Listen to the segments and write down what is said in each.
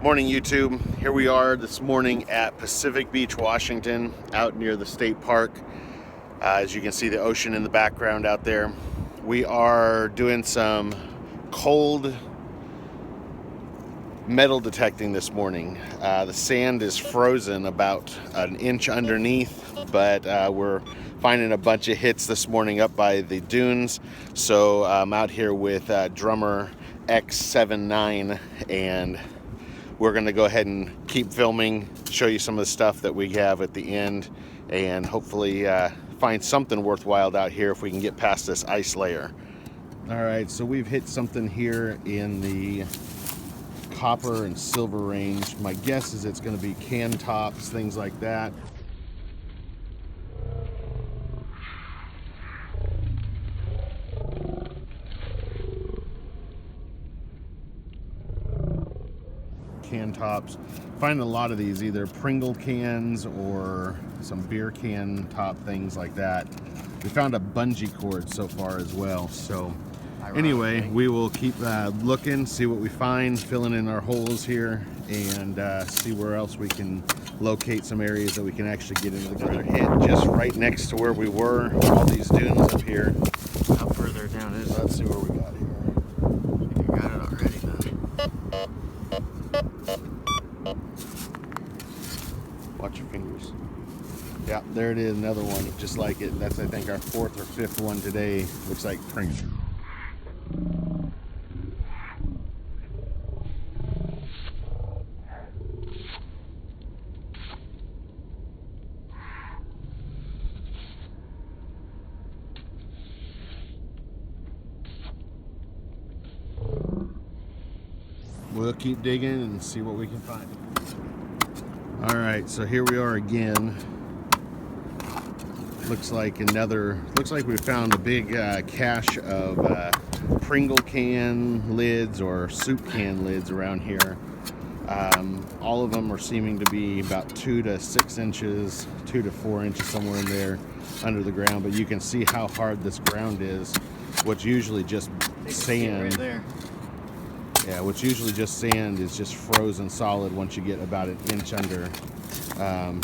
Morning YouTube. Here we are this morning at Pacific Beach, Washington, out near the state park. As you can see the ocean in the background out there. We are doing some cold metal detecting this morning. The sand is frozen about an inch underneath, but we're finding a bunch of hits this morning up by the dunes. So I'm out here with drummer X79, and we're going to go ahead and keep filming, show you some of the stuff that we have at the end, and hopefully find something worthwhile out here if we can get past this ice layer. All right, so we've hit something here in the copper and silver range. My guess is it's going to be can tops, things like that. Can tops. Finding a lot of these, either Pringle cans or some beer can top things like that. We found a bungee cord so far as well. So anyway, we will keep looking, see what we find, filling in our holes here, and see where else we can locate some areas that we can actually get into the ground. Hit just right next to where we were, all these dunes up here. How further down is it? Let's see where we got here. You got it already, man. Watch your fingers. Yeah, there it is, another one just like it. That's, I think, our fourth or fifth one today. Looks like Pringle. We'll keep digging and see what we can find. All right, so here we are again. Looks like we found a big cache of Pringle can lids or soup can lids around here. All of them are seeming to be about 2 to 6 inches, 2 to 4 inches, somewhere in there under the ground. But you can see how hard this ground is. What's usually just sand. Right there. Yeah, what's usually just sand is just frozen solid once you get about an inch under. And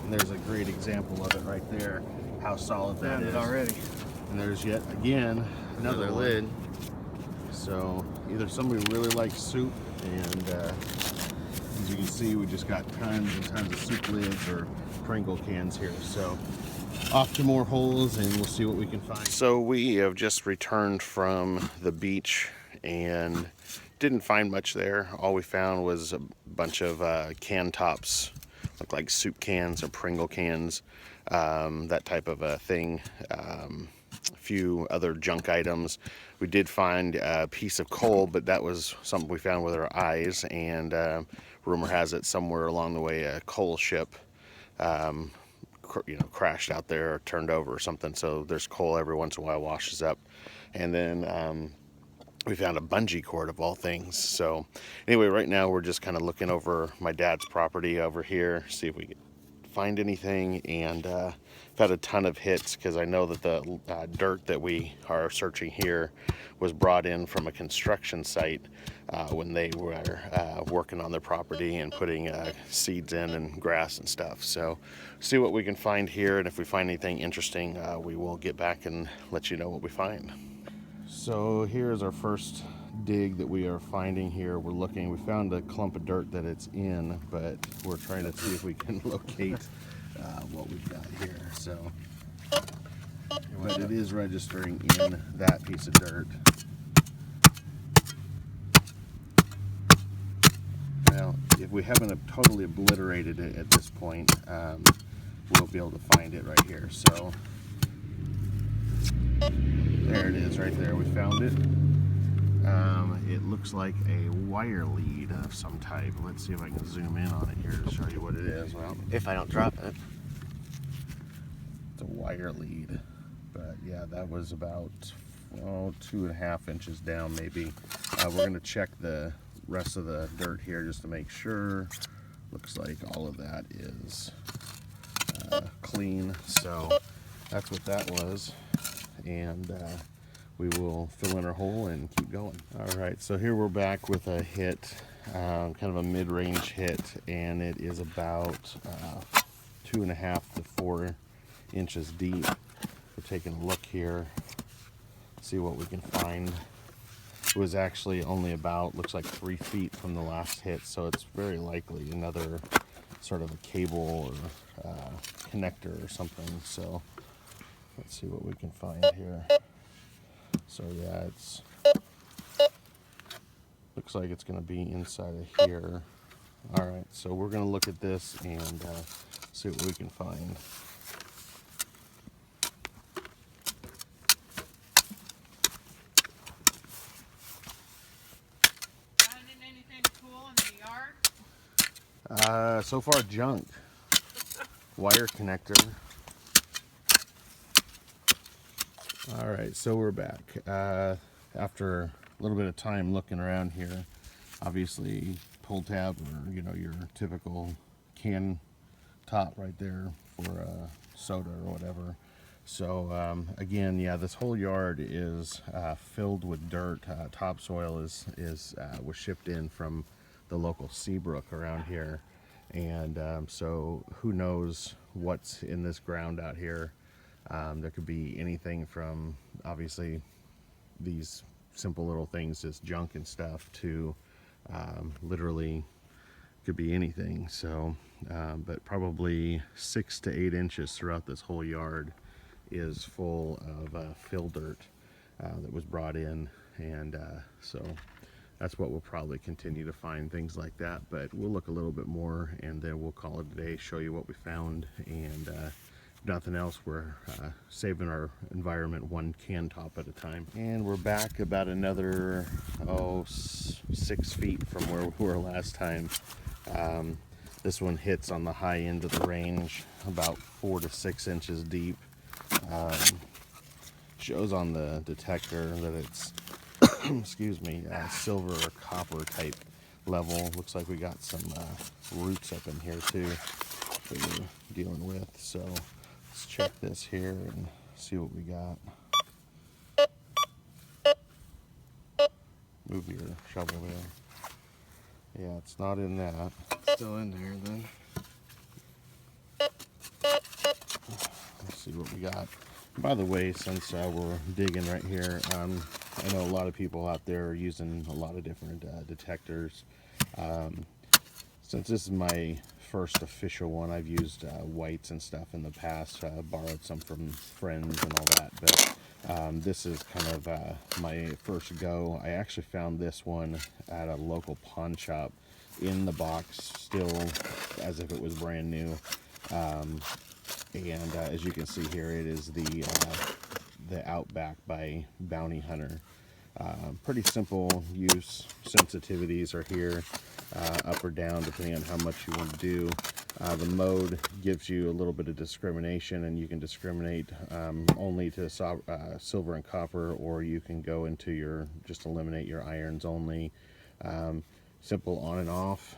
there's a great example of it right there, how solid that is already. And there's yet again another lid. So either somebody really likes soup, and as you can see, we just got tons and tons of soup lids or Pringle cans here. So off to more holes, and we'll see what we can find. So we have just returned from the beach and didn't find much there. All we found was a bunch of can tops, look like soup cans or Pringle cans, that type of a thing. A few other junk items. We did find a piece of coal, but that was something we found with our eyes, and rumor has it somewhere along the way a coal ship crashed out there or turned over or something, so there's coal every once in a while washes up. And then we found a bungee cord of all things. So anyway, right now we're just kind of looking over my dad's property over here, see if we can find anything. And I've had a ton of hits because I know that the dirt that we are searching here was brought in from a construction site when they were working on their property and putting seeds in and grass and stuff. So see what we can find here, and if we find anything interesting, we will get back and let you know what we find. So here's our first dig that we are finding here. We found a clump of dirt that it's in, but we're trying to see if we can locate what we've got here. So, but it is registering in that piece of dirt. Now, if we haven't totally obliterated it at this point, we'll be able to find it right here. So there it is right there. We found it. It looks like a wire lead of some type. Let's see if I can zoom in on it here to show you what it is. Well, If I don't drop it. it's a wire lead. But yeah, that was about 2.5 inches down maybe. We're going to check the rest of the dirt here just to make sure. Looks like all of that is clean. So that's what that was. And we will fill in our hole and keep going. All right, so here we're back with a hit kind of a mid-range hit, and it is about 2.5 to 4 inches deep. We're taking a look here, see what we can find. It was actually only about, looks like 3 feet from the last hit, so it's very likely another sort of a cable or connector or something. So let's see what we can find here. So yeah, it's looks like it's going to be inside of here. All right, so we're going to look at this and see what we can find. Finding anything cool in the yard? So far, junk. Wire connector. All right, so we're back. After a little bit of time looking around here, obviously pull tab, or your typical can top right there for soda or whatever. So again, yeah, this whole yard is filled with dirt. Topsoil was shipped in from the local Seabrook around here, and so who knows what's in this ground out here. There could be anything from obviously these simple little things, just junk and stuff, to literally could be anything. So but probably 6 to 8 inches throughout this whole yard is full of fill dirt that was brought in, and so that's what we'll probably continue to find, things like that. But we'll look a little bit more and then we'll call it a day, show you what we found, and if nothing else, we're saving our environment one can top at a time. And we're back about another 6 feet from where we were last time. This one hits on the high end of the range, about 4 to 6 inches deep. Shows on the detector that it's excuse me, silver or copper type level. Looks like we got some roots up in here too that we're dealing with. So let's check this here and see what we got. Move your shovel there. Yeah, it's not in that. Still in there then. Let's see what we got. By the way, since we're digging right here, I know a lot of people out there are using a lot of different detectors. Since this is my first official one, I've used whites and stuff in the past, borrowed some from friends and all that, but this is kind of my first go. I actually found this one at a local pawn shop in the box, still as if it was brand new. And as you can see here, it is the Outback by Bounty Hunter. Pretty simple use. Sensitivities are here, up or down depending on how much you want to do. The mode gives you a little bit of discrimination, and you can discriminate only to silver and copper, or you can go into just eliminate your irons only. Simple on and off,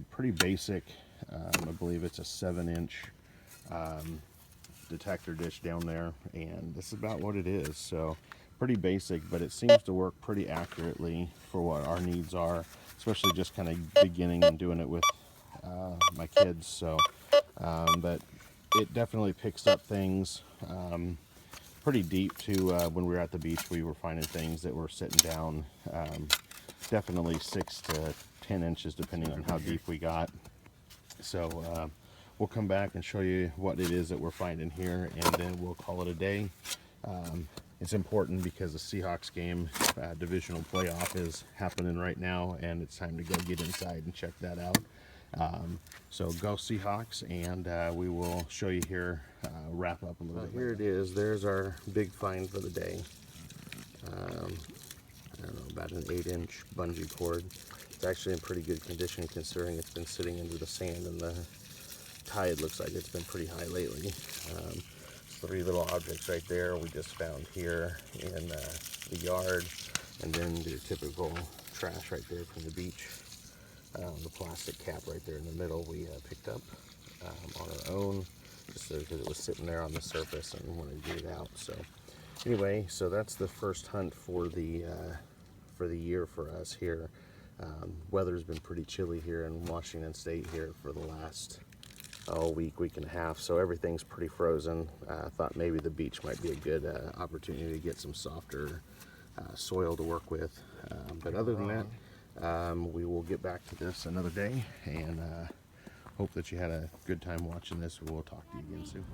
pretty basic. I believe it's a 7-inch detector dish down there, and this is about what it is. So pretty basic, but it seems to work pretty accurately for what our needs are, especially just kind of beginning and doing it with my kids. So but it definitely picks up things pretty deep too. When we were at the beach, we were finding things that were sitting down definitely 6 to 10 inches depending on how deep we got. So we'll come back and show you what it is that we're finding here, and then we'll call it a day. It's important because the Seahawks game, divisional playoff, is happening right now, and it's time to go get inside and check that out. So go Seahawks, and we will show you here, wrap up a little bit. Here it is. There's our big find for the day. I don't know, about an 8-inch bungee cord. It's actually in pretty good condition considering it's been sitting into the sand, and the tide looks like it's been pretty high lately. 3 little objects right there we just found here in the yard, and then your typical trash right there from the beach. The plastic cap right there in the middle we picked up on our own, just because it was sitting there on the surface and wanted to get it out. So anyway, so that's the first hunt for the year for us here. Weather's been pretty chilly here in Washington State here for the last week and a half, so everything's pretty frozen. I thought maybe the beach might be a good opportunity to get some softer soil to work with. But other than that, we will get back to this another day, and hope that you had a good time watching this. We'll talk to you again soon.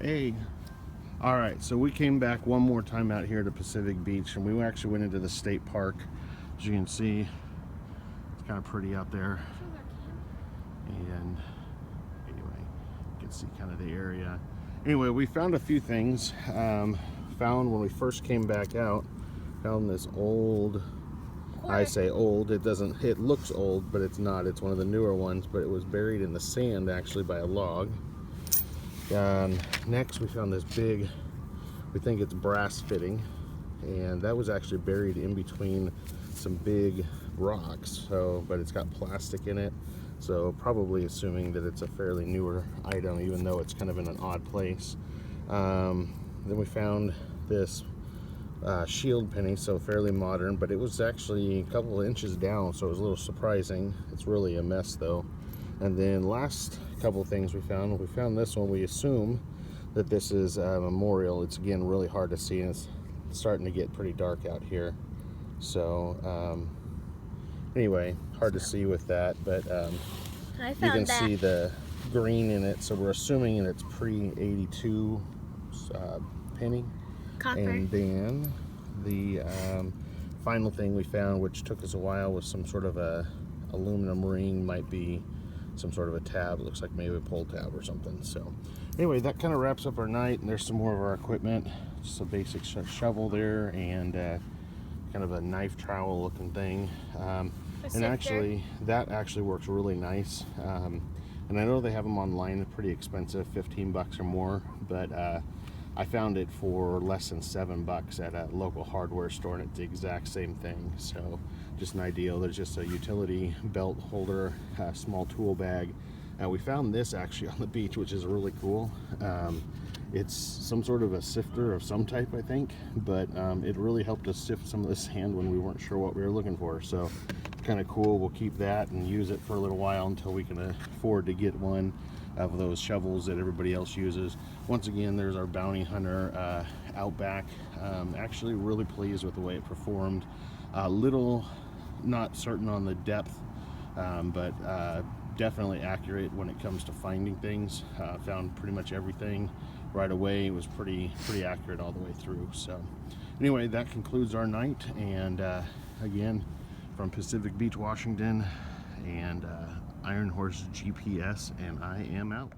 Hey. All right, so we came back one more time out here to Pacific Beach, and we actually went into the state park. As you can see, it's kind of pretty out there. And anyway, you can see kind of the area. Anyway, we found a few things. Found when we first came back out, found this old, I say old, it looks old, but it's not. It's one of the newer ones, but it was buried in the sand actually by a log. Next we found this big, we think it's brass fitting, and that was actually buried in between some big rocks, but it's got plastic in it, so probably assuming that it's a fairly newer item, even though it's kind of in an odd place. Then we found this shield penny, so fairly modern, but it was actually a couple of inches down, so it was a little surprising. It's really a mess though. And then last couple of things we found this one. We assume that this is a memorial. It's again really hard to see, and it's starting to get pretty dark out here, so anyway, hard to see with that, but you can see the green in it, so we're assuming it's pre-82 penny. Copper. And then the final thing we found, which took us a while, was some sort of a aluminum ring. Might be some sort of a tab. It looks like maybe a pull tab or something. So anyway, that kind of wraps up our night, and there's some more of our equipment. Just a basic shovel there, and kind of a knife trowel looking thing, and actually that actually works really nice. And I know they have them online. They're pretty expensive, 15 bucks or more, but I found it for less than $7 at a local hardware store, and it's the exact same thing. So just an ideal. There's just a utility belt holder, a small tool bag. We found this actually on the beach, which is really cool. It's some sort of a sifter of some type, I think, but it really helped us sift some of the sand when we weren't sure what we were looking for. So kind of cool. We'll keep that and use it for a little while until we can afford to get one of those shovels that everybody else uses. Once again, there's our bounty hunter Outback. Actually really pleased with the way it performed. A little not certain on the depth, but definitely accurate when it comes to finding things. Found pretty much everything right away. It was pretty accurate all the way through. So anyway, that concludes our night, and again, from Pacific Beach, Washington, and IronHorseGPS, and I am out.